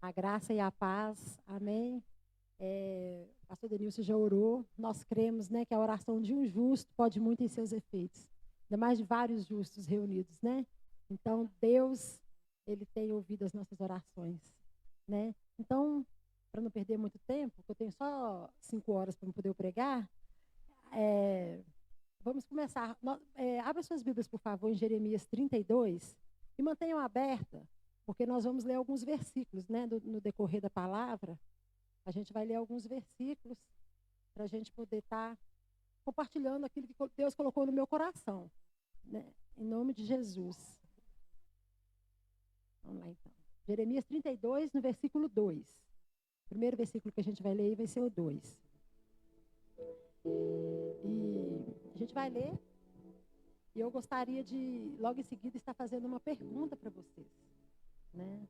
A graça e a paz, amém. O pastor Denilson já orou. Nós cremos, né, que a oração de um justo pode muito em seus efeitos, ainda mais de vários justos reunidos, né? Então, Deus, ele tem ouvido as nossas orações, né? Então, para não perder muito tempo, porque eu tenho só 5 horas para poder pregar, vamos começar. Abra suas Bíblias, por favor, em Jeremias 32 e mantenham aberta, porque nós vamos ler alguns versículos, né, no decorrer da palavra. A gente vai ler alguns versículos para a gente poder estar compartilhando aquilo que Deus colocou no meu coração, né, em nome de Jesus. Vamos lá, então. Jeremias 32, no versículo 2. O primeiro versículo que a gente vai ler vai ser o 2. E a gente vai ler, e eu gostaria de, logo em seguida, estar fazendo uma pergunta para vocês, né?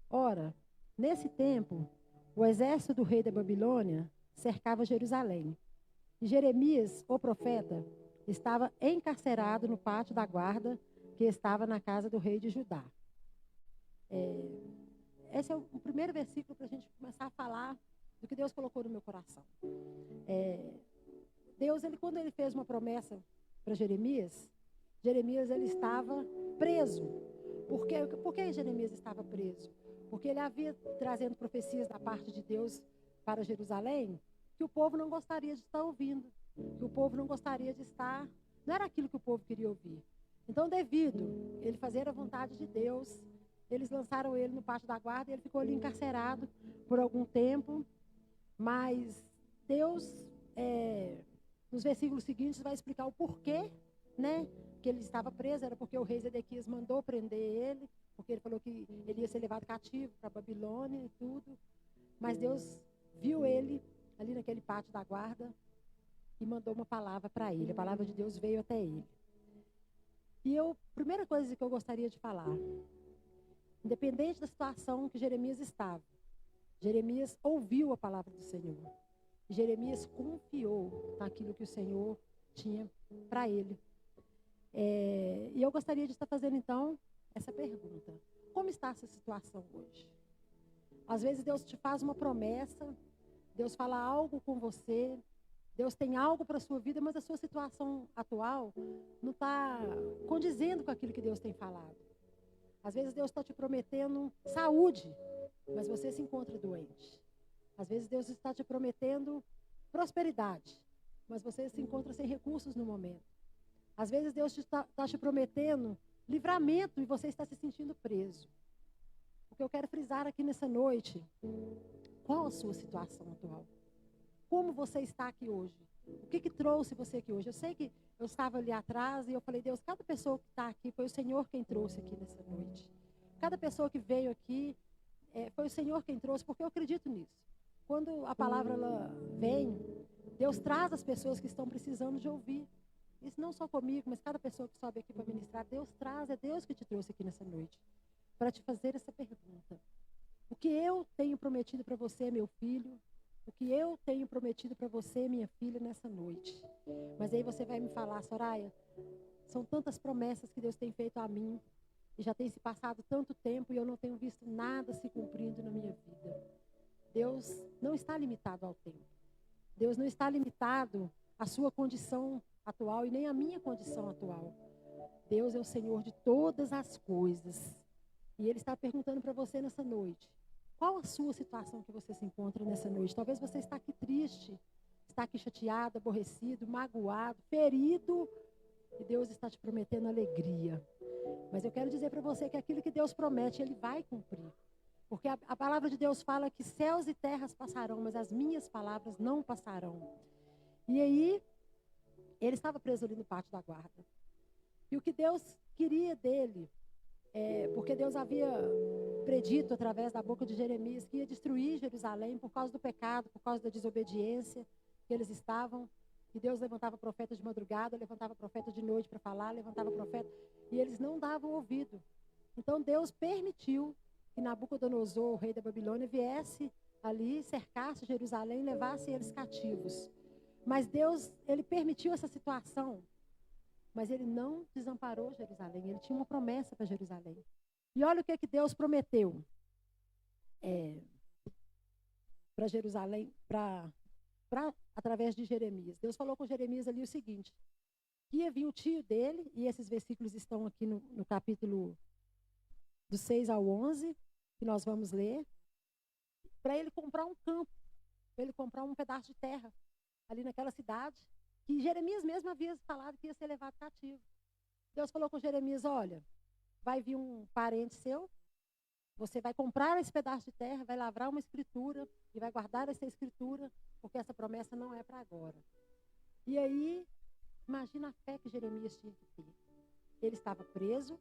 Ora, nesse tempo, o exército do rei da Babilônia cercava Jerusalém. E Jeremias, o profeta, estava encarcerado no pátio da guarda que estava na casa do rei de Judá. Esse é o primeiro versículo para a gente começar a falar do que Deus colocou no meu coração. Deus, quando ele fez uma promessa para Jeremias, ele estava preso. Por que Jeremias estava preso? Porque ele havia trazendo profecias da parte de Deus para Jerusalém que o povo não gostaria de estar ouvindo, que o povo não gostaria de estar, não era aquilo que o povo queria ouvir. Então, devido ele fazer a vontade de Deus, eles lançaram ele no pátio da guarda e ele ficou ali encarcerado por algum tempo, mas Deus, nos versículos seguintes, vai explicar o porquê, né, que ele estava preso. Era porque o rei Zedequias mandou prender ele, porque ele falou que ele ia ser levado cativo para a Babilônia e tudo. Mas Deus viu ele ali naquele pátio da guarda e mandou uma palavra para ele. A palavra de Deus veio até ele. E primeira coisa que eu gostaria de falar, independente da situação que Jeremias estava, Jeremias ouviu a palavra do Senhor. Jeremias confiou naquilo que o Senhor tinha para ele. E eu gostaria de estar fazendo, então, essa pergunta. Como está essa situação hoje? Às vezes Deus te faz uma promessa, Deus fala algo com você, Deus tem algo para a sua vida, mas a sua situação atual não está condizendo com aquilo que Deus tem falado. Às vezes Deus está te prometendo saúde, mas você se encontra doente. Às vezes Deus está te prometendo prosperidade, mas você se encontra sem recursos no momento. Às vezes Deus está te prometendo livramento e você está se sentindo preso. O que eu quero frisar aqui nessa noite, qual a sua situação atual? Como você está aqui hoje? O que trouxe você aqui hoje? Eu sei que eu estava ali atrás e eu falei, Deus, cada pessoa que está aqui foi o Senhor quem trouxe aqui nessa noite. Cada pessoa que veio aqui foi o Senhor quem trouxe, porque eu acredito nisso. Quando a palavra ela vem, Deus traz as pessoas que estão precisando de ouvir. Isso não só comigo, mas cada pessoa que sobe aqui para ministrar, Deus traz, é Deus que te trouxe aqui nessa noite, para te fazer essa pergunta. O que eu tenho prometido para você, meu filho? O que eu tenho prometido para você, minha filha, nessa noite? Mas aí você vai me falar, Soraya, são tantas promessas que Deus tem feito a mim, e já tem se passado tanto tempo e eu não tenho visto nada se cumprindo na minha vida. Deus não está limitado ao tempo. Deus não está limitado à sua condição atual e nem à minha condição atual. Deus é o Senhor de todas as coisas. E Ele está perguntando para você nessa noite, qual a sua situação que você se encontra nessa noite? Talvez você está aqui triste, está aqui chateado, aborrecido, magoado, ferido, e Deus está te prometendo alegria. Mas eu quero dizer para você que aquilo que Deus promete, Ele vai cumprir. Porque a palavra de Deus fala que céus e terras passarão, mas as minhas palavras não passarão. E aí, ele estava preso ali no pátio da guarda. E o que Deus queria dele, porque Deus havia predito através da boca de Jeremias que ia destruir Jerusalém por causa do pecado, por causa da desobediência que eles estavam. E Deus levantava profeta de madrugada, levantava profeta de noite para falar, levantava profeta, e eles não davam ouvido. Então Deus permitiu que Nabucodonosor, o rei da Babilônia, viesse ali, cercasse Jerusalém e levasse eles cativos. Mas Deus, ele permitiu essa situação, mas ele não desamparou Jerusalém. Ele tinha uma promessa para Jerusalém. E olha o que Deus prometeu. para Jerusalém, através de Jeremias. Deus falou com Jeremias ali o seguinte, que ia vir o tio dele, e esses versículos estão aqui no capítulo do 6 ao 11, que nós vamos ler, para ele comprar um campo, para ele comprar um pedaço de terra ali naquela cidade, que Jeremias mesmo havia falado que ia ser levado cativo. Deus falou com Jeremias, olha, vai vir um parente seu, você vai comprar esse pedaço de terra, vai lavrar uma escritura e vai guardar essa escritura, porque essa promessa não é para agora. E aí, imagina a fé que Jeremias tinha que ter. Ele estava preso,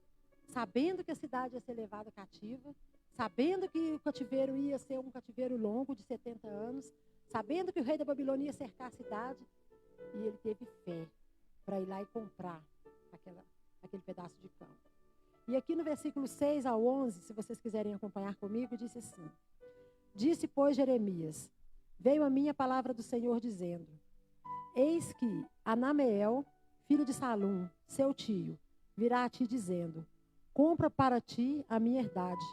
sabendo que a cidade ia ser levada cativa, sabendo que o cativeiro ia ser um cativeiro longo de 70 anos, sabendo que o rei da Babilônia ia cercar a cidade, e ele teve fé para ir lá e comprar aquele pedaço de campo. E aqui no versículo 6 ao 11, se vocês quiserem acompanhar comigo, diz assim: Disse, pois, Jeremias, veio a mim a palavra do Senhor dizendo, eis que Anameel, filho de Salum, seu tio, virá a ti dizendo, compra para ti a minha herdade,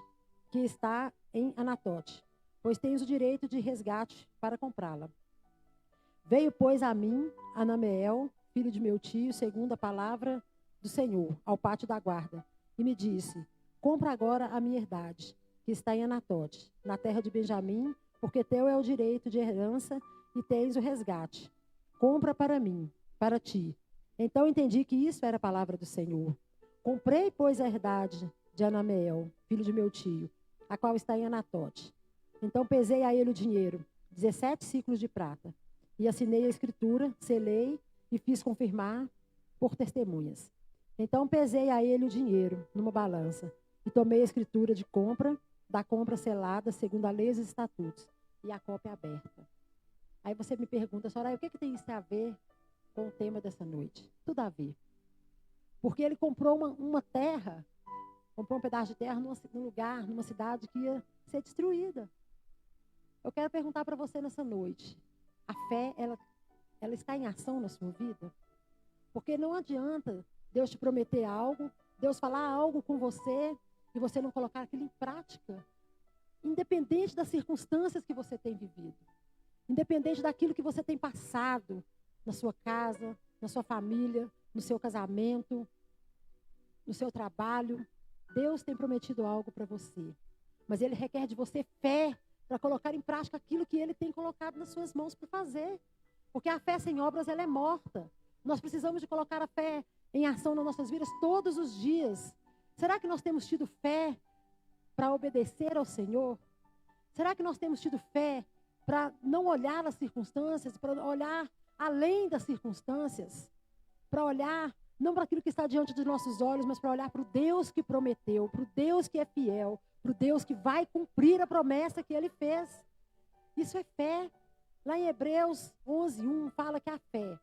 que está em Anatote, pois tens o direito de resgate para comprá-la. Veio, pois, a mim, Anameel, filho de meu tio, segundo a palavra do Senhor, ao pátio da guarda, e me disse, compra agora a minha herdade, que está em Anatote, na terra de Benjamim, porque teu é o direito de herança e tens o resgate. Compra para mim, para ti. Então entendi que isso era a palavra do Senhor. Comprei, pois, a herdade de Anameel, filho de meu tio, a qual está em Anatote. Então pesei a ele o dinheiro, 17 siclos de prata, e assinei a escritura, selei e fiz confirmar por testemunhas. Então pesei a ele o dinheiro numa balança e tomei a escritura de compra, da compra selada segundo a lei e os estatutos, e a cópia aberta. Aí você me pergunta, Soraya, o que tem isso a ver com o tema dessa noite? Tudo a ver. Porque ele comprou uma terra, comprou um pedaço de terra num lugar, numa cidade que ia ser destruída. Eu quero perguntar para você nessa noite, a fé, ela está em ação na sua vida? Porque não adianta Deus te prometer algo, Deus falar algo com você e você não colocar aquilo em prática. Independente das circunstâncias que você tem vivido. Independente daquilo que você tem passado na sua casa, na sua família, no seu casamento, no seu trabalho. Deus tem prometido algo para você. Mas Ele requer de você fé para colocar em prática aquilo que Ele tem colocado nas suas mãos para fazer. Porque a fé sem obras, ela é morta. Nós precisamos de colocar a fé em ação nas nossas vidas todos os dias. Será que nós temos tido fé para obedecer ao Senhor? Será que nós temos tido fé para não olhar as circunstâncias, para olhar além das circunstâncias, para olhar não para aquilo que está diante dos nossos olhos, mas para olhar para o Deus que prometeu, para o Deus que é fiel, para o Deus que vai cumprir a promessa que Ele fez? Isso é fé. Lá em Hebreus 11:1 fala que a fé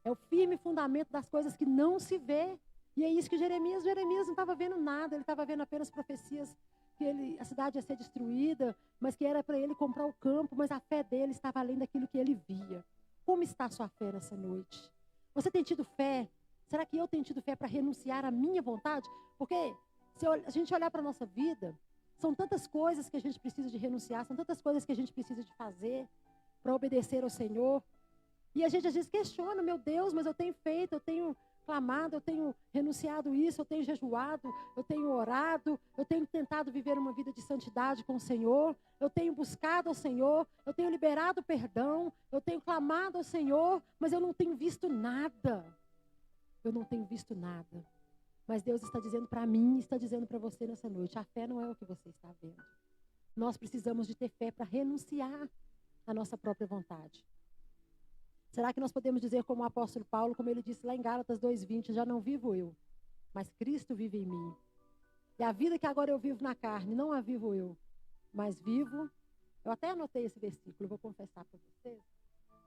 é o firme fundamento das coisas que não se vê. E é isso que Jeremias não estava vendo nada, ele estava vendo apenas profecias que a cidade ia ser destruída, mas que era para ele comprar o campo, mas a fé dele estava além daquilo que ele via. Como está a sua fé nessa noite? Você tem tido fé? Será que eu tenho tido fé para renunciar à minha vontade? Porque se a gente olhar para a nossa vida, são tantas coisas que a gente precisa de renunciar, são tantas coisas que a gente precisa de fazer para obedecer ao Senhor. E a gente às vezes questiona, meu Deus, mas eu tenho feito, eu tenho clamado, eu tenho renunciado isso, eu tenho jejuado, eu tenho orado, eu tenho tentado viver uma vida de santidade com o Senhor, eu tenho buscado ao Senhor, eu tenho liberado perdão, eu tenho clamado ao Senhor, mas eu não tenho visto nada. Eu não tenho visto nada. Mas Deus está dizendo para mim, está dizendo para você nessa noite, a fé não é o que você está vendo. Nós precisamos de ter fé para renunciar à nossa própria vontade. Será que nós podemos dizer como o apóstolo Paulo, como ele disse lá em Gálatas 2:20, já não vivo eu, mas Cristo vive em mim. E a vida que agora eu vivo na carne, não a vivo eu, mas vivo. Eu até anotei esse versículo, vou confessar para vocês,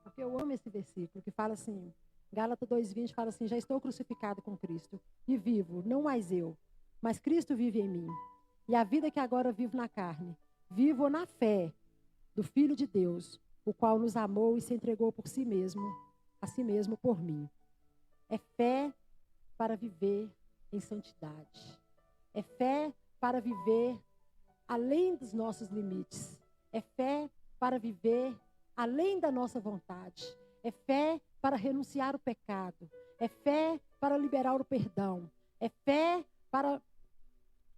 porque eu amo esse versículo, que fala assim, Gálatas 2:20 fala assim, já estou crucificado com Cristo, e vivo, não mais eu, mas Cristo vive em mim. E a vida que agora vivo na carne, vivo na fé do Filho de Deus, o qual nos amou e se entregou por si mesmo, a si mesmo por mim. É fé para viver em santidade. É fé para viver além dos nossos limites. É fé para viver além da nossa vontade. É fé para renunciar o pecado. É fé para liberar o perdão. É fé para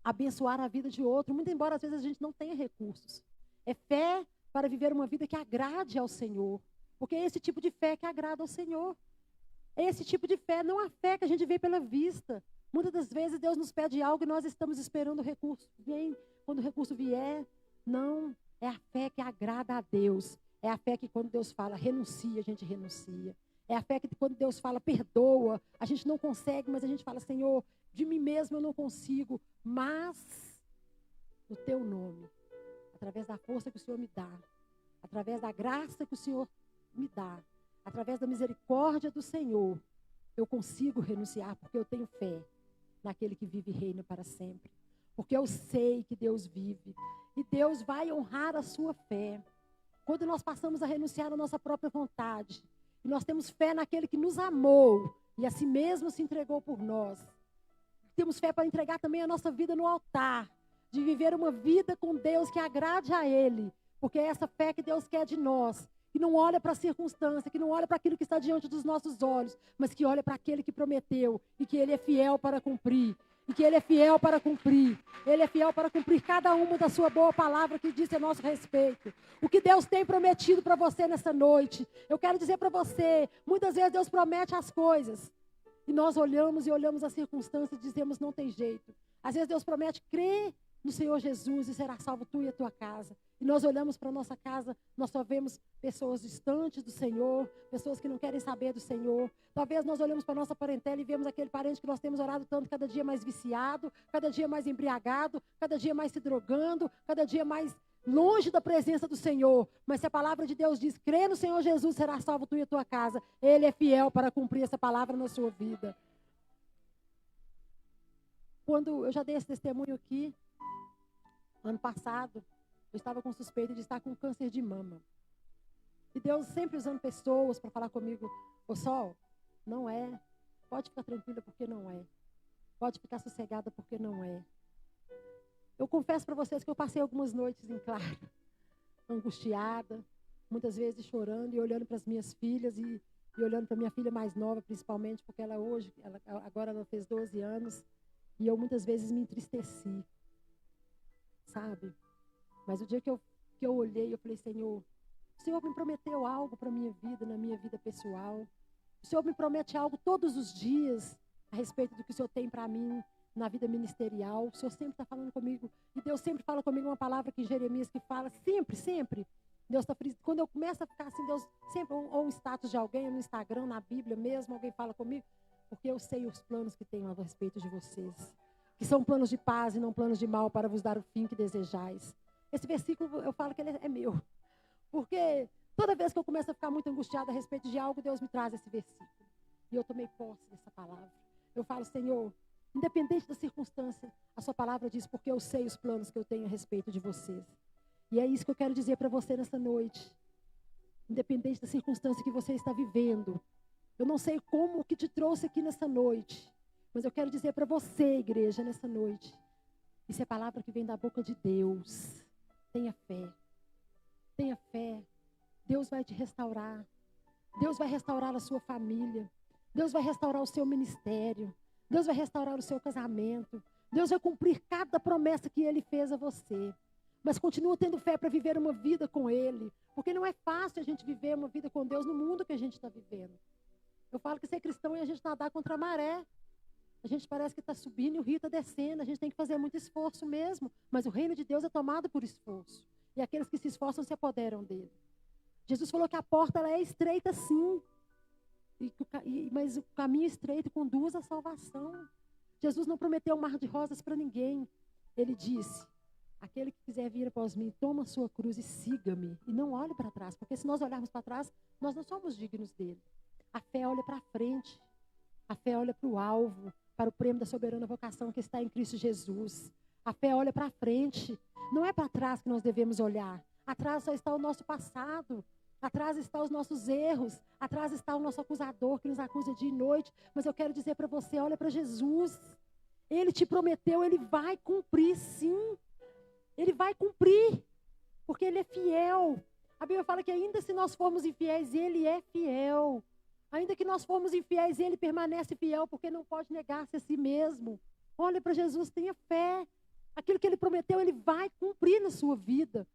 abençoar a vida de outro, muito embora às vezes a gente não tenha recursos. É fé para viver uma vida que agrade ao Senhor. Porque é esse tipo de fé que agrada ao Senhor. É esse tipo de fé, não a fé que a gente vê pela vista. Muitas das vezes Deus nos pede algo e nós estamos esperando o recurso. Vem, quando o recurso vier, não. É a fé que agrada a Deus. É a fé que quando Deus fala renuncia, a gente renuncia. É a fé que quando Deus fala perdoa, a gente não consegue, mas a gente fala, Senhor, de mim mesmo eu não consigo, mas no teu nome, através da força que o Senhor me dá, através da graça que o Senhor me dá, através da misericórdia do Senhor, eu consigo renunciar, porque eu tenho fé naquele que vive e reina para sempre. Porque eu sei que Deus vive e Deus vai honrar a sua fé. Quando nós passamos a renunciar à nossa própria vontade, e nós temos fé naquele que nos amou e a si mesmo se entregou por nós. Temos fé para entregar também a nossa vida no altar, de viver uma vida com Deus que agrade a Ele, porque é essa fé que Deus quer de nós, que não olha para a circunstância, que não olha para aquilo que está diante dos nossos olhos, mas que olha para aquele que prometeu e que Ele é fiel para cumprir. E que Ele é fiel para cumprir. Ele é fiel para cumprir cada uma da sua boa palavra que disse a nosso respeito. O que Deus tem prometido para você nessa noite. Eu quero dizer para você, muitas vezes Deus promete as coisas. E nós olhamos e olhamos as circunstâncias e dizemos, não tem jeito. Às vezes Deus promete, crê no Senhor Jesus e será salvo tu e a tua casa. E nós olhamos para a nossa casa, nós só vemos pessoas distantes do Senhor, pessoas que não querem saber do Senhor. Talvez nós olhamos para a nossa parentela e vemos aquele parente que nós temos orado tanto, cada dia mais viciado, cada dia mais embriagado, cada dia mais se drogando, cada dia mais longe da presença do Senhor. Mas se a palavra de Deus diz, crê no Senhor Jesus, será salvo tu e a tua casa. Ele é fiel para cumprir essa palavra na sua vida. Quando eu já dei esse testemunho aqui, ano passado, eu estava com suspeita de estar com câncer de mama. E Deus sempre usando pessoas para falar comigo, ô Sol, não é. Pode ficar tranquila porque não é. Pode ficar sossegada porque não é. Eu confesso para vocês que eu passei algumas noites em claro, angustiada, muitas vezes chorando e olhando para as minhas filhas e olhando para minha filha mais nova, principalmente, porque agora ela fez 12 anos, e eu muitas vezes me entristeci. Sabe? Mas o dia que eu olhei, eu falei, Senhor, o Senhor me prometeu algo para a minha vida, na minha vida pessoal. O Senhor me promete algo todos os dias a respeito do que o Senhor tem para mim na vida ministerial. O Senhor sempre está falando comigo. E Deus sempre fala comigo uma palavra que em Jeremias que fala, sempre. Deus está feliz. Quando eu começo a ficar assim, Deus sempre, ou um status de alguém, no Instagram, na Bíblia mesmo, alguém fala comigo, porque eu sei os planos que tenho a respeito de vocês. Que são planos de paz e não planos de mal para vos dar o fim que desejais. Esse versículo, eu falo que ele é meu. Porque toda vez que eu começo a ficar muito angustiada a respeito de algo, Deus me traz esse versículo. E eu tomei posse dessa palavra. Eu falo, Senhor, independente da circunstância, a sua palavra diz, porque eu sei os planos que eu tenho a respeito de vocês. E é isso que eu quero dizer para você nessa noite. Independente da circunstância que você está vivendo. Eu não sei como o que te trouxe aqui nessa noite. Mas eu quero dizer para você, igreja, nessa noite. Isso é palavra que vem da boca de Deus. Tenha fé. Tenha fé. Deus vai te restaurar. Deus vai restaurar a sua família. Deus vai restaurar o seu ministério. Deus vai restaurar o seu casamento. Deus vai cumprir cada promessa que Ele fez a você. Mas continua tendo fé para viver uma vida com Ele. Porque não é fácil a gente viver uma vida com Deus no mundo que a gente está vivendo. Eu falo que ser cristão é a gente nadar contra a maré. A gente parece que está subindo e o rio está descendo. A gente tem que fazer muito esforço mesmo. Mas o reino de Deus é tomado por esforço. E aqueles que se esforçam se apoderam dele. Jesus falou que a porta ela é estreita sim. Mas o caminho estreito conduz à salvação. Jesus não prometeu um mar de rosas para ninguém. Ele disse, aquele que quiser vir após mim, toma a sua cruz e siga-me. E não olhe para trás. Porque se nós olharmos para trás, nós não somos dignos dele. A fé olha para frente. A fé olha para o alvo. Para o prêmio da soberana vocação que está em Cristo Jesus. A fé olha para frente. Não é para trás que nós devemos olhar. Atrás só está o nosso passado. Atrás estão os nossos erros. Atrás está o nosso acusador que nos acusa dia e noite. Mas eu quero dizer para você, olha para Jesus. Ele te prometeu, Ele vai cumprir sim. Ele vai cumprir, porque ele é fiel. A Bíblia fala que ainda se nós formos infiéis, ele é fiel. Ainda que nós formos infiéis, ele permanece fiel, porque não pode negar-se a si mesmo. Olha para Jesus, tenha fé. Aquilo que ele prometeu, ele vai cumprir na sua vida.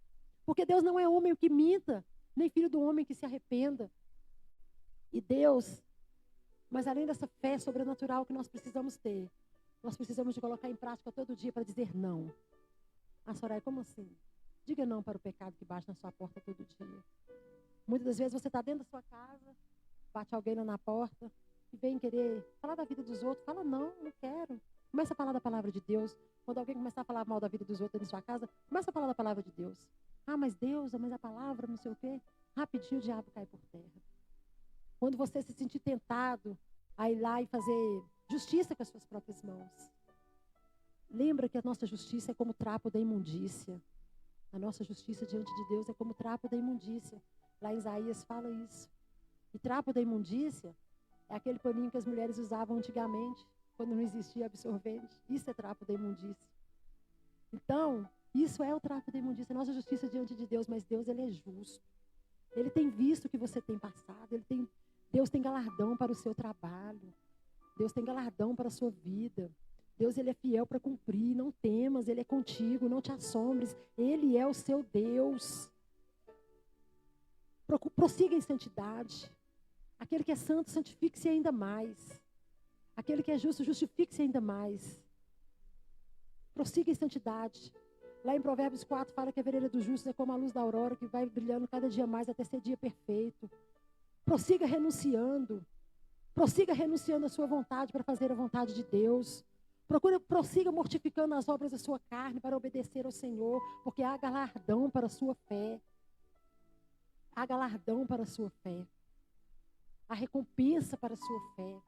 Porque Deus não é homem que minta, nem filho do homem que se arrependa. E Deus, mas além dessa fé sobrenatural que nós precisamos ter, nós precisamos de colocar em prática todo dia para dizer não. Ah, Soraya, como assim? Diga não para o pecado que bate na sua porta todo dia. Muitas das vezes você está dentro da sua casa, bate alguém lá na porta e vem querer falar da vida dos outros. Fala, não quero. Começa a falar da palavra de Deus. Quando alguém começar a falar mal da vida dos outros na sua casa, começa a falar da palavra de Deus. Ah, mas Deus, mas a palavra, não sei o quê. Rapidinho o diabo cai por terra. Quando você se sentir tentado a ir lá e fazer justiça com as suas próprias mãos, lembra que a nossa justiça é como trapo da imundícia. A nossa justiça diante de Deus é como trapo da imundícia. Lá em Isaías fala isso. E trapo da imundícia é aquele paninho que as mulheres usavam antigamente, quando não existia absorvente. Isso é trapo da imundícia. Então, isso é o trapo da imundícia, a nossa justiça diante de Deus. Mas Deus, ele é justo. Ele tem visto o que você tem passado. Deus tem galardão para o seu trabalho. Deus tem galardão para a sua vida. Deus, ele é fiel para cumprir. Não temas, ele é contigo, não te assombres. Ele é o seu Deus. Prossiga em santidade. Aquele que é santo, santifique-se ainda mais. Aquele que é justo, justifique-se ainda mais. Prossiga em santidade. Lá em Provérbios 4 fala que a vereda dos justos é como a luz da aurora, que vai brilhando cada dia mais até ser dia perfeito. Prossiga renunciando. Prossiga renunciando à sua vontade para fazer a vontade de Deus. Prossiga mortificando as obras da sua carne para obedecer ao Senhor, porque há galardão para a sua fé. Há galardão para a sua fé. Há recompensa para a sua fé.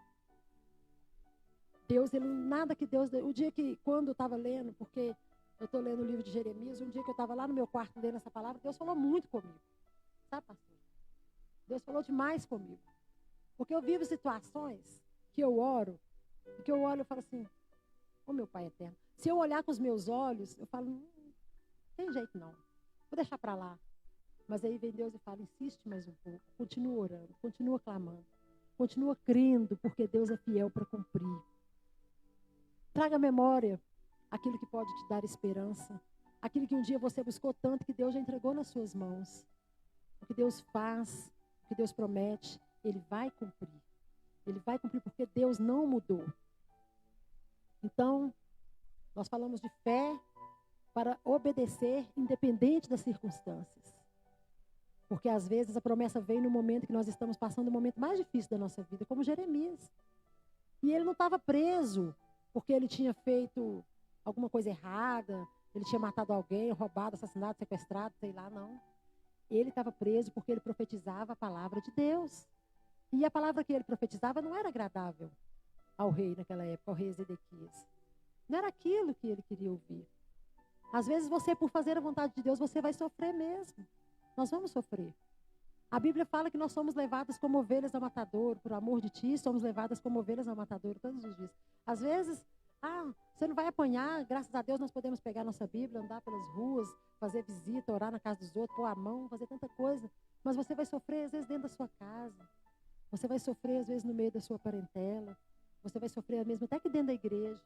Deus, nada que Deus... O dia que, quando eu estava lendo, porque eu estou lendo o livro de Jeremias, um dia que eu estava lá no meu quarto lendo essa palavra, Deus falou muito comigo. Sabe, pastor? Deus falou demais comigo. Porque eu vivo situações que eu oro, e que eu olho e falo assim, ô meu Pai eterno, se eu olhar com os meus olhos, eu falo, não tem jeito não, vou deixar para lá. Mas aí vem Deus e fala, insiste mais um pouco, continua orando, continua clamando, continua crendo, porque Deus é fiel para cumprir. Traga à memória aquilo que pode te dar esperança, aquilo que um dia você buscou tanto, que Deus já entregou nas suas mãos. O que Deus faz, o que Deus promete, Ele vai cumprir. Ele vai cumprir porque Deus não mudou. Então, nós falamos de fé para obedecer independente das circunstâncias. Porque às vezes a promessa vem no momento que nós estamos passando o momento mais difícil da nossa vida, como Jeremias. E ele não estava preso porque ele tinha feito alguma coisa errada, ele tinha matado alguém, roubado, assassinado, sequestrado, sei lá, não. Ele estava preso porque ele profetizava a palavra de Deus. E a palavra que ele profetizava não era agradável ao rei naquela época, ao rei Zedequias. Não era aquilo que ele queria ouvir. Às vezes você, por fazer a vontade de Deus, você vai sofrer mesmo. Nós vamos sofrer. A Bíblia fala que nós somos levadas como ovelhas ao matadouro. Por amor de ti, somos levadas como ovelhas ao matadouro todos os dias. Às vezes, você não vai apanhar. Graças a Deus nós podemos pegar nossa Bíblia, andar pelas ruas, fazer visita, orar na casa dos outros, pôr a mão, fazer tanta coisa. Mas você vai sofrer, às vezes, dentro da sua casa. Você vai sofrer, às vezes, no meio da sua parentela. Você vai sofrer mesmo até que dentro da igreja.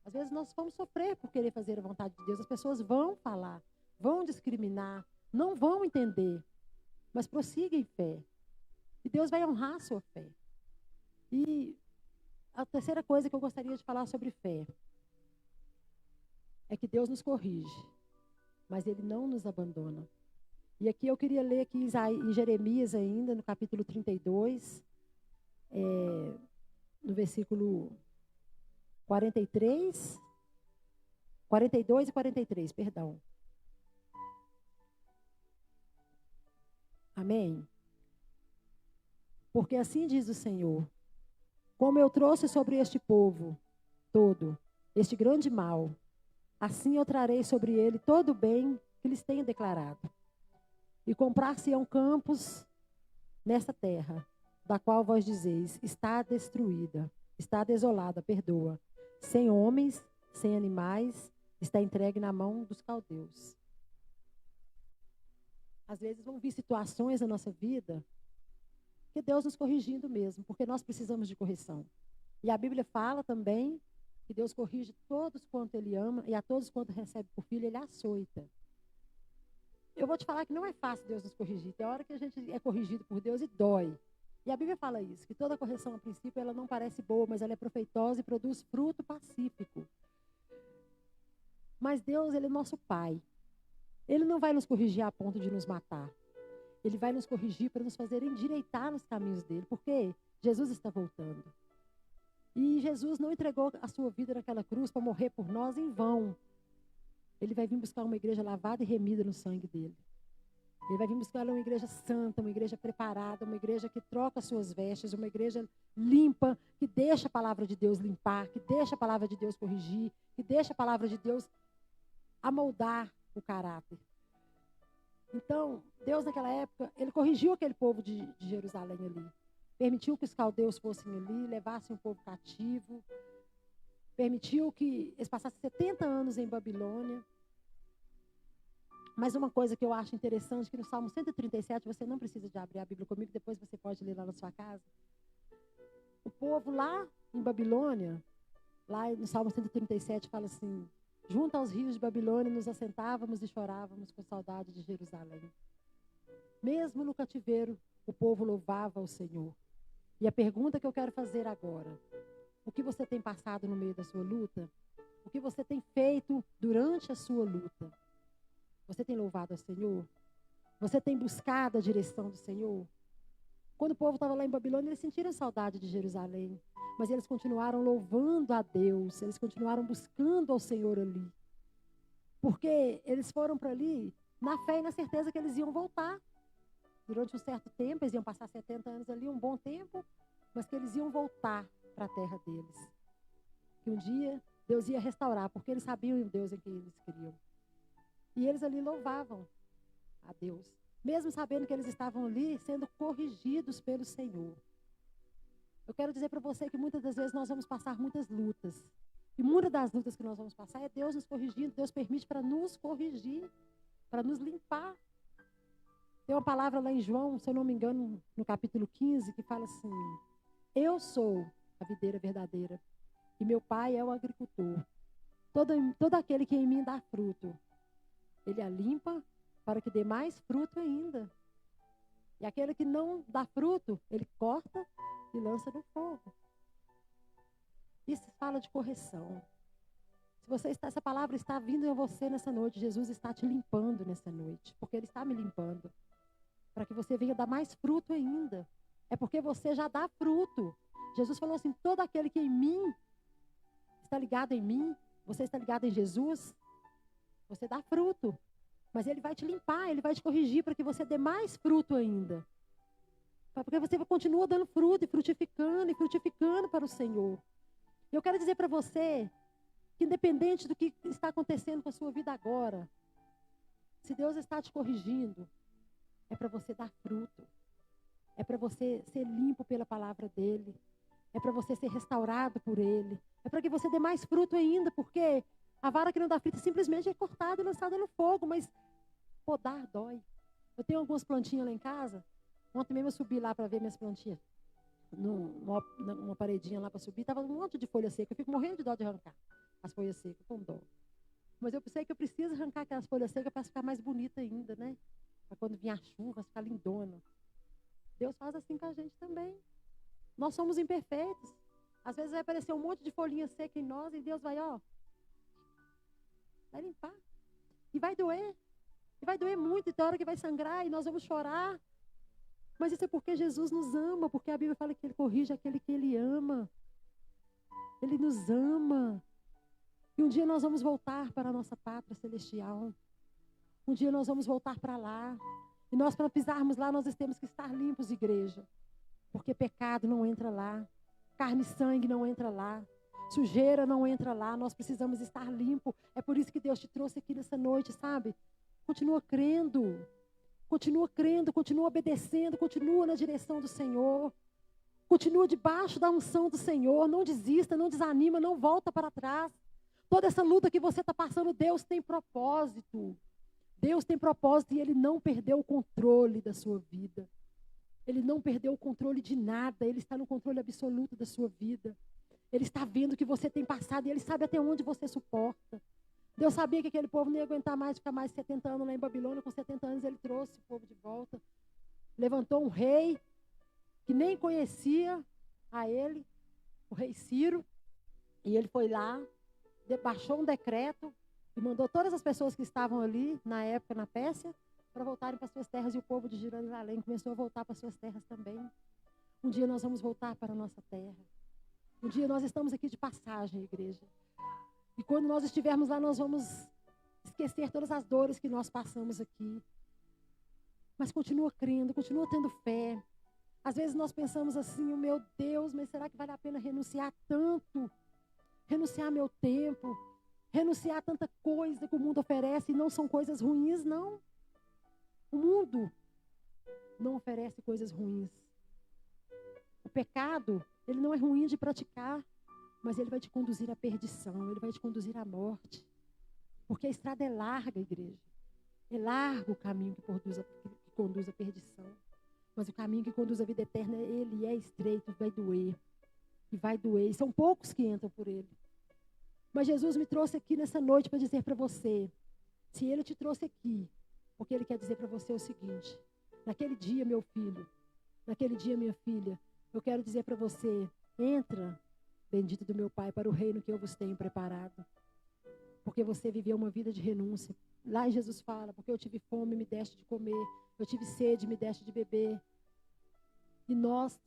Às vezes nós vamos sofrer por querer fazer a vontade de Deus. As pessoas vão falar, vão discriminar, não vão entender. Mas prossiga em fé. E Deus vai honrar a sua fé. E a terceira coisa que eu gostaria de falar sobre fé é que Deus nos corrige, mas Ele não nos abandona. E aqui eu queria ler aqui em Jeremias ainda, no capítulo 32, no versículo 42 e 43, perdão. Amém? Porque assim diz o Senhor, como eu trouxe sobre este povo todo, este grande mal, assim eu trarei sobre ele todo o bem que lhes tenho declarado. E comprar-se-ão campos nesta terra, da qual vós dizeis, está destruída, está desolada, perdoa, sem homens, sem animais, está entregue na mão dos caldeus. Às vezes vão vir situações na nossa vida que Deus nos corrigindo mesmo, porque nós precisamos de correção. E a Bíblia fala também que Deus corrige todos quanto Ele ama e a todos quanto recebe por filho, Ele açoita. Eu vou te falar que não é fácil Deus nos corrigir. Tem hora que a gente é corrigido por Deus e dói. E a Bíblia fala isso, que toda correção, a princípio, ela não parece boa, mas ela é proveitosa e produz fruto pacífico. Mas Deus, Ele é nosso Pai. Ele não vai nos corrigir a ponto de nos matar. Ele vai nos corrigir para nos fazer endireitar nos caminhos dele, porque Jesus está voltando. E Jesus não entregou a sua vida naquela cruz para morrer por nós em vão. Ele vai vir buscar uma igreja lavada e remida no sangue dele. Ele vai vir buscar uma igreja santa, uma igreja preparada, uma igreja que troca suas vestes, uma igreja limpa, que deixa a palavra de Deus limpar, que deixa a palavra de Deus corrigir, que deixa a palavra de Deus amoldar o caráter. Então, Deus naquela época, Ele corrigiu aquele povo de Jerusalém ali. Permitiu que os caldeus fossem ali, levassem o povo cativo. Permitiu que eles passassem 70 anos em Babilônia. Mas uma coisa que eu acho interessante, que no Salmo 137, você não precisa de abrir a Bíblia comigo, depois você pode ler lá na sua casa. O povo lá em Babilônia, lá no Salmo 137, fala assim: junto aos rios de Babilônia nos assentávamos e chorávamos com saudade de Jerusalém. Mesmo no cativeiro, o povo louvava o Senhor. E a pergunta que eu quero fazer agora: o que você tem passado no meio da sua luta? O que você tem feito durante a sua luta? Você tem louvado ao Senhor? Você tem buscado a direção do Senhor? Quando o povo estava lá em Babilônia, eles sentiram saudade de Jerusalém. Mas eles continuaram louvando a Deus. Eles continuaram buscando ao Senhor ali. Porque eles foram para ali na fé e na certeza que eles iam voltar. Durante um certo tempo, eles iam passar 70 anos ali, um bom tempo. Mas que eles iam voltar para a terra deles. Que um dia Deus ia restaurar, porque eles sabiam o Deus em que eles criam. E eles ali louvavam a Deus, mesmo sabendo que eles estavam ali sendo corrigidos pelo Senhor. Eu quero dizer para você que muitas das vezes nós vamos passar muitas lutas. E muitas das lutas que nós vamos passar é Deus nos corrigindo, Deus permite para nos corrigir, para nos limpar. Tem uma palavra lá em João, se eu não me engano, no capítulo 15, que fala assim: eu sou a videira verdadeira e meu pai é o agricultor. Todo aquele que em mim dá fruto, Ele a limpa para que dê mais fruto ainda. E aquele que não dá fruto, Ele corta e lança no fogo. Isso fala de correção. Se essa palavra está vindo a você nessa noite, Jesus está te limpando nessa noite, porque Ele está me limpando, para que você venha dar mais fruto ainda. É porque você já dá fruto. Jesus falou assim: todo aquele que em mim está ligado em mim, você está ligado em Jesus, você dá fruto. Mas Ele vai te limpar, Ele vai te corrigir para que você dê mais fruto ainda. Porque você continua dando fruto e frutificando para o Senhor. Eu quero dizer para você que independente do que está acontecendo com a sua vida agora, se Deus está te corrigindo, é para você dar fruto. É para você ser limpo pela palavra dEle. É para você ser restaurado por Ele. É para que você dê mais fruto ainda, porque a vara que não dá fruto simplesmente é cortada e lançada no fogo, mas podar dói. Eu tenho algumas plantinhas lá em casa. Ontem mesmo eu subi lá para ver minhas plantinhas. Numa paredinha lá para subir, estava um monte de folha seca. Eu fico morrendo de dó de arrancar as folhas secas, com dó. Mas eu pensei que eu preciso arrancar aquelas folhas secas para ficar mais bonita ainda, né? Para quando vir a chuva, ficar lindona. Deus faz assim com a gente também. Nós somos imperfeitos. Às vezes vai aparecer um monte de folhinha seca em nós e Deus vai limpar. E vai doer. E vai doer muito, e tem hora que vai sangrar e nós vamos chorar. Mas isso é porque Jesus nos ama, porque a Bíblia fala que Ele corrige aquele que Ele ama. Ele nos ama. E um dia nós vamos voltar para a nossa pátria celestial. Um dia nós vamos voltar para lá. E nós, para pisarmos lá, nós temos que estar limpos, igreja. Porque pecado não entra lá. Carne e sangue não entra lá. Sujeira não entra lá. Nós precisamos estar limpos. É por isso que Deus te trouxe aqui nessa noite, sabe? Continua crendo. Continua crendo, continua obedecendo, continua na direção do Senhor. Continua debaixo da unção do Senhor. Não desista, não desanima, não volta para trás. Toda essa luta que você está passando, Deus tem propósito. Deus tem propósito e Ele não perdeu o controle da sua vida. Ele não perdeu o controle de nada. Ele está no controle absoluto da sua vida. Ele está vendo o que você tem passado e Ele sabe até onde você suporta. Deus sabia que aquele povo não ia aguentar mais, ficar mais de 70 anos lá em Babilônia. Com 70 anos Ele trouxe o povo de volta. Levantou um rei que nem conhecia a ele, o rei Ciro. E ele foi lá, baixou um decreto e mandou todas as pessoas que estavam ali, na época, na Pérsia, para voltarem para suas terras. E o povo de Jerusalém começou a voltar para suas terras também. Um dia nós vamos voltar para a nossa terra. Um dia nós estamos aqui de passagem, igreja. E quando nós estivermos lá, nós vamos esquecer todas as dores que nós passamos aqui. Mas continua crendo, continua tendo fé. Às vezes nós pensamos assim, meu Deus, mas será que vale a pena renunciar tanto? Renunciar meu tempo, renunciar a tanta coisa que o mundo oferece, e não são coisas ruins, não. O mundo não oferece coisas ruins. O pecado, ele não é ruim de praticar, mas ele vai te conduzir à perdição, ele vai te conduzir à morte. Porque a estrada é larga, igreja. É largo o caminho que conduz à perdição. Mas o caminho que conduz à vida eterna, ele é estreito, vai doer. E vai doer. E são poucos que entram por ele. Mas Jesus me trouxe aqui nessa noite para dizer para você, se Ele te trouxe aqui, porque Ele quer dizer para você o seguinte: naquele dia, meu filho, naquele dia, minha filha, eu quero dizer para você, entra, bendito do meu Pai, para o reino que eu vos tenho preparado. Porque você viveu uma vida de renúncia. Lá Jesus fala, porque eu tive fome, me deste de comer, eu tive sede, me deste de beber. E nós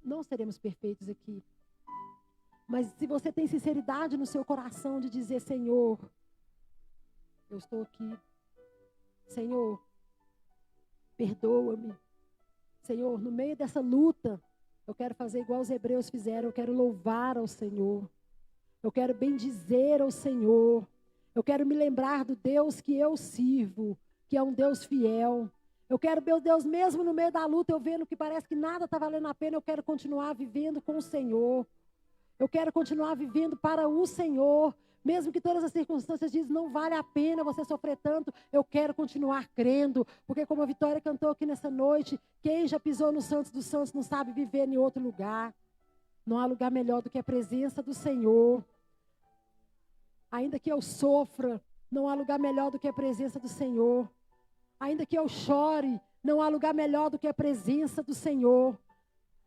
não seremos perfeitos aqui. Mas se você tem sinceridade no seu coração de dizer, Senhor, eu estou aqui. Senhor, perdoa-me. Senhor, no meio dessa luta, eu quero fazer igual os hebreus fizeram, eu quero louvar ao Senhor. Eu quero bendizer ao Senhor. Eu quero me lembrar do Deus que eu sirvo, que é um Deus fiel. Eu quero, meu Deus, mesmo no meio da luta, eu vendo que parece que nada está valendo a pena, eu quero continuar vivendo com o Senhor. Eu quero continuar vivendo para o Senhor. Mesmo que todas as circunstâncias dizem, não vale a pena você sofrer tanto, eu quero continuar crendo. Porque como a Vitória cantou aqui nessa noite, quem já pisou no Santos dos Santos não sabe viver em outro lugar. Não há lugar melhor do que a presença do Senhor. Ainda que eu sofra, não há lugar melhor do que a presença do Senhor. Ainda que eu chore, não há lugar melhor do que a presença do Senhor.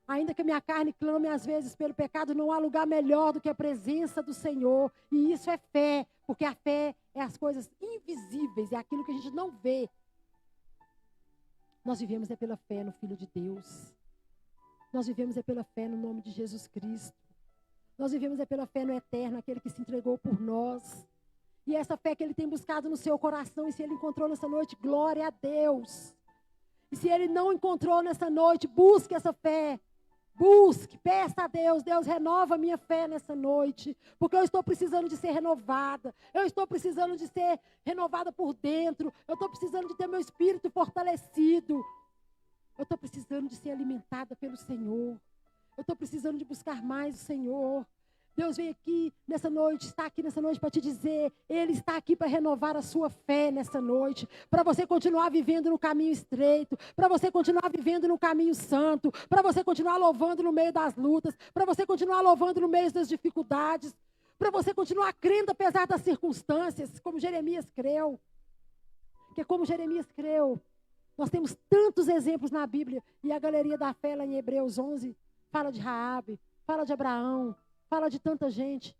Ainda que a minha carne clame às vezes pelo pecado, não há lugar melhor do que a presença do Senhor. E isso é fé, porque a fé é as coisas invisíveis, é aquilo que a gente não vê. Nós vivemos é pela fé no Filho de Deus. Nós vivemos é pela fé no nome de Jesus Cristo. Nós vivemos é pela fé no eterno, aquele que se entregou por nós. E essa fé que ele tem buscado no seu coração, e se ele encontrou nessa noite, glória a Deus. E se ele não encontrou nessa noite, busque essa fé. Busque, peça a Deus, Deus renova a minha fé nessa noite, porque eu estou precisando de ser renovada, eu estou precisando de ser renovada por dentro, eu estou precisando de ter meu espírito fortalecido, eu estou precisando de ser alimentada pelo Senhor, eu estou precisando de buscar mais o Senhor. Deus vem aqui nessa noite, está aqui nessa noite para te dizer, Ele está aqui para renovar a sua fé nessa noite, para você continuar vivendo no caminho estreito, para você continuar vivendo no caminho santo, para você continuar louvando no meio das lutas, para você continuar louvando no meio das dificuldades, para você continuar crendo apesar das circunstâncias, como Jeremias creu. Porque como Jeremias creu, nós temos tantos exemplos na Bíblia, e a galeria da fé lá em Hebreus 11, fala de Raabe, fala de Abraão, fala de tanta gente.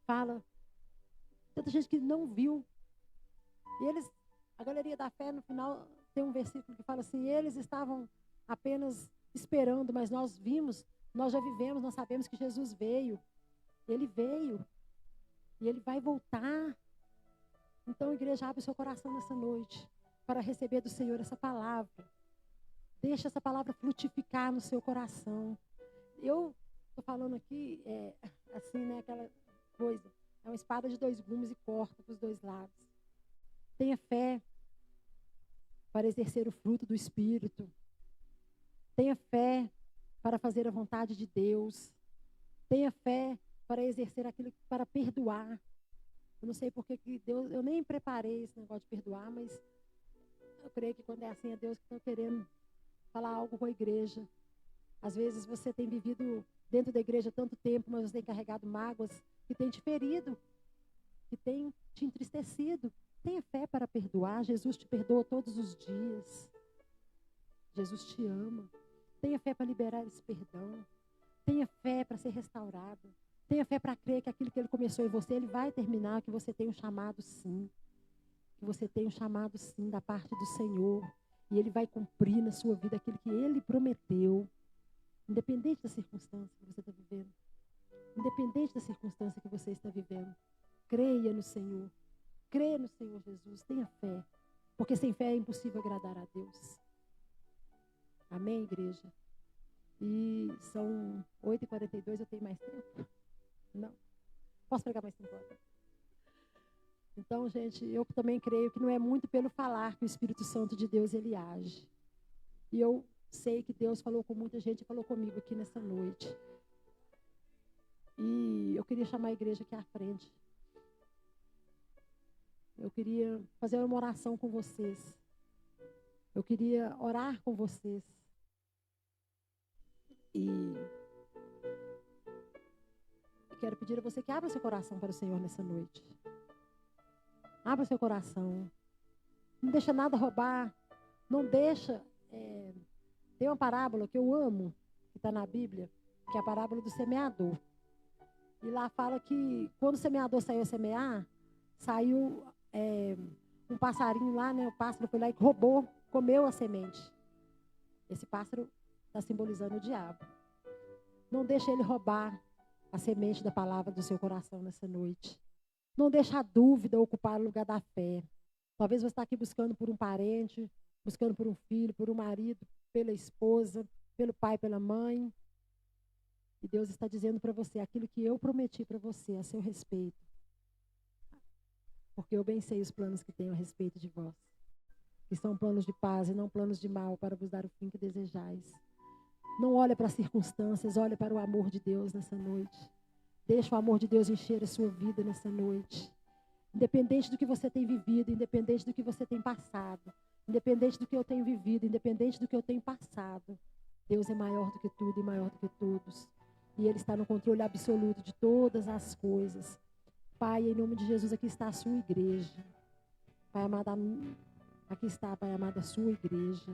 Fala. Tanta gente que não viu. E eles, a galeria da fé, no final, tem um versículo que fala assim, eles estavam apenas esperando, mas nós vimos, nós já vivemos, nós sabemos que Jesus veio. Ele veio. E ele vai voltar. Então, igreja, abre o seu coração nessa noite para receber do Senhor essa palavra. Deixa essa palavra frutificar no seu coração. Eu estou falando aqui, assim, né, aquela coisa. É uma espada de 2 gumes e corta para os 2 lados. Tenha fé para exercer o fruto do Espírito. Tenha fé para fazer a vontade de Deus. Tenha fé para exercer aquilo, para perdoar. Eu não sei porque que Deus, eu nem preparei esse negócio de perdoar, mas eu creio que quando é assim, é Deus que está querendo falar algo com a igreja. Às vezes você tem vivido dentro da igreja tanto tempo, mas você tem carregado mágoas que tem te ferido, que tem te entristecido. Tenha fé para perdoar. Jesus te perdoa todos os dias. Jesus te ama. Tenha fé para liberar esse perdão. Tenha fé para ser restaurado. Tenha fé para crer que aquilo que Ele começou em você, Ele vai terminar, que você tem um chamado sim. Que você tem um chamado sim da parte do Senhor. E Ele vai cumprir na sua vida aquilo que Ele prometeu. Independente da circunstância que você está vivendo. Independente da circunstância que você está vivendo. Creia no Senhor. Creia no Senhor Jesus. Tenha fé. Porque sem fé é impossível agradar a Deus. Amém, igreja? E são 8h42, eu tenho mais tempo? Não. Posso pregar mais 5 horas? Então, gente, eu também creio que não é muito pelo falar que o Espírito Santo de Deus, ele age. E eu sei que Deus falou com muita gente e falou comigo aqui nessa noite. E eu queria chamar a igreja aqui à frente. Eu queria fazer uma oração com vocês. Eu queria orar com vocês. E quero pedir a você que abra seu coração para o Senhor nessa noite. Abra seu coração. Não deixa nada roubar. Não deixa... Tem uma parábola que eu amo, que está na Bíblia, que é a parábola do semeador. E lá fala que quando o semeador saiu a semear, saiu um passarinho lá, né? O pássaro foi lá e roubou, comeu a semente. Esse pássaro está simbolizando o diabo. Não deixa ele roubar a semente da palavra do seu coração nessa noite. Não deixa a dúvida ocupar o lugar da fé. Talvez você está aqui buscando por um parente, buscando por um filho, por um marido, pela esposa, pelo pai, pela mãe. E Deus está dizendo para você aquilo que eu prometi para você a seu respeito. Porque eu bem sei os planos que tenho a respeito de vós. Que são planos de paz e não planos de mal, para vos dar o fim que desejais. Não olha para as circunstâncias, olha para o amor de Deus nessa noite. Deixa o amor de Deus encher a sua vida nessa noite. Independente do que você tem vivido, independente do que você tem passado, independente do que eu tenho vivido, independente do que eu tenho passado, Deus é maior do que tudo e maior do que todos. E Ele está no controle absoluto de todas as coisas. Pai, em nome de Jesus, aqui está a sua igreja. Pai amado, aqui está, Pai amado, a sua igreja.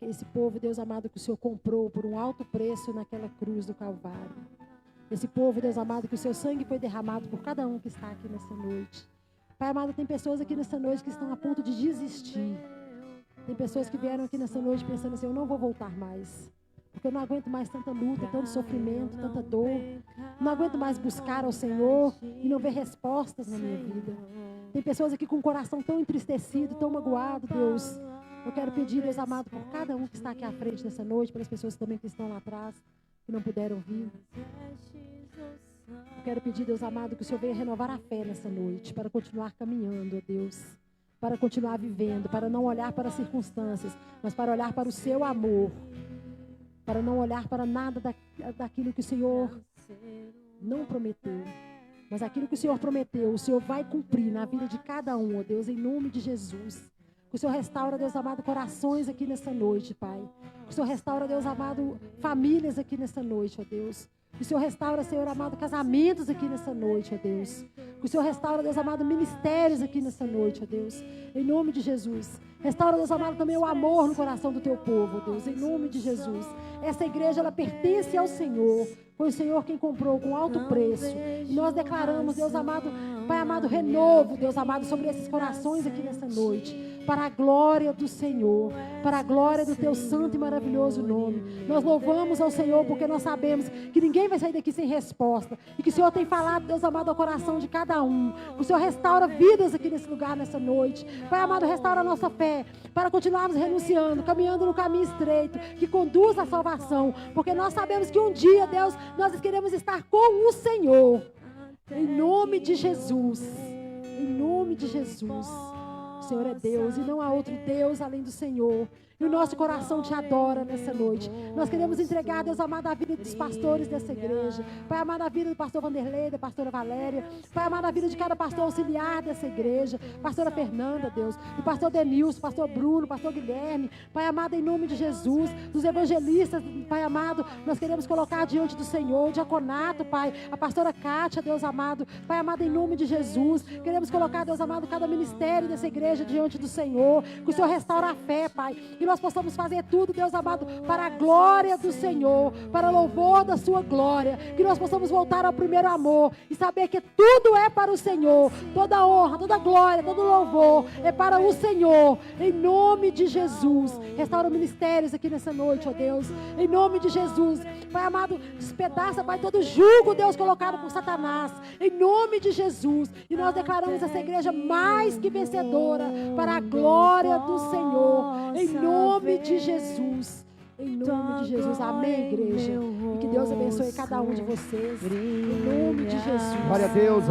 Esse povo, Deus amado, que o Senhor comprou por um alto preço naquela cruz do Calvário. Esse povo, Deus amado, que o seu sangue foi derramado por cada um que está aqui nessa noite. Pai amado, tem pessoas aqui nessa noite que estão a ponto de desistir. Tem pessoas que vieram aqui nessa noite pensando assim, eu não vou voltar mais. Porque eu não aguento mais tanta luta, tanto sofrimento, tanta dor. Não aguento mais buscar ao Senhor e não ver respostas na minha vida. Tem pessoas aqui com o coração tão entristecido, tão magoado, Deus. Eu quero pedir, Deus amado, por cada um que está aqui à frente nessa noite, pelas pessoas também que estão lá atrás, que não puderam vir. Eu quero pedir, Deus amado, que o Senhor venha renovar a fé nessa noite, para continuar caminhando, ó Deus, para continuar vivendo, para não olhar para as circunstâncias, mas para olhar para o seu amor, para não olhar para nada daquilo que o Senhor não prometeu, mas aquilo que o Senhor prometeu, o Senhor vai cumprir na vida de cada um, ó Deus, em nome de Jesus. Que o Senhor restaura, Deus amado, corações aqui nessa noite, Pai. Que o Senhor restaura, Deus amado, famílias aqui nessa noite, ó Deus. Que o Senhor restaura, Senhor amado, casamentos aqui nessa noite, ó Deus. Que o Senhor restaura, Deus amado, ministérios aqui nessa noite, ó Deus. Em nome de Jesus. Restaura, Deus amado, também o amor no coração do teu povo, ó Deus. Em nome de Jesus. Essa igreja, ela pertence ao Senhor. Foi o Senhor quem comprou com alto preço. E nós declaramos, Deus amado, Pai amado, renovo, Deus amado, sobre esses corações aqui nessa noite. Para a glória do Senhor, para a glória do teu santo e maravilhoso nome. Nós louvamos ao Senhor porque nós sabemos que ninguém vai sair daqui sem resposta. E que o Senhor tem falado, Deus amado, ao coração de cada um. O Senhor restaura vidas aqui nesse lugar, nessa noite. Pai amado, restaura a nossa fé para continuarmos renunciando, caminhando no caminho estreito que conduz à salvação. Porque nós sabemos que um dia, Deus, nós queremos estar com o Senhor. Em nome de Jesus. Em nome de Jesus. O Senhor é Deus e não há outro Deus além do Senhor. E o nosso coração te adora nessa noite. Nós queremos entregar, Deus amado, a vida dos pastores dessa igreja. Pai amado, a vida do pastor Vanderlei, da pastora Valéria. Pai amado, a vida de cada pastor auxiliar dessa igreja. Pastora Fernanda, Deus. Do pastor Denilson, pastor Bruno, pastor Guilherme. Pai amado, em nome de Jesus. Dos evangelistas, Pai amado, nós queremos colocar diante do Senhor. O diaconato, Pai. A pastora Kátia, Deus amado. Pai amado, em nome de Jesus. Queremos colocar, Deus amado, cada ministério dessa igreja diante do Senhor. Que o Senhor restaure a fé, Pai. Que nós possamos fazer tudo, Deus amado, para a glória do Senhor, para o louvor da sua glória, que nós possamos voltar ao primeiro amor e saber que tudo é para o Senhor, toda honra, toda glória, todo louvor é para o Senhor, em nome de Jesus. Restaura ministérios aqui nessa noite, ó Deus, em nome de Jesus. Pai amado, despedaça, Pai, todo jugo, Deus, colocado por Satanás, em nome de Jesus, e nós declaramos essa igreja mais que vencedora, para a glória do Senhor, em nome de Jesus. Em nome de Jesus. Amém, igreja. E que Deus abençoe cada um de vocês. Em nome de Jesus. Glória a Deus.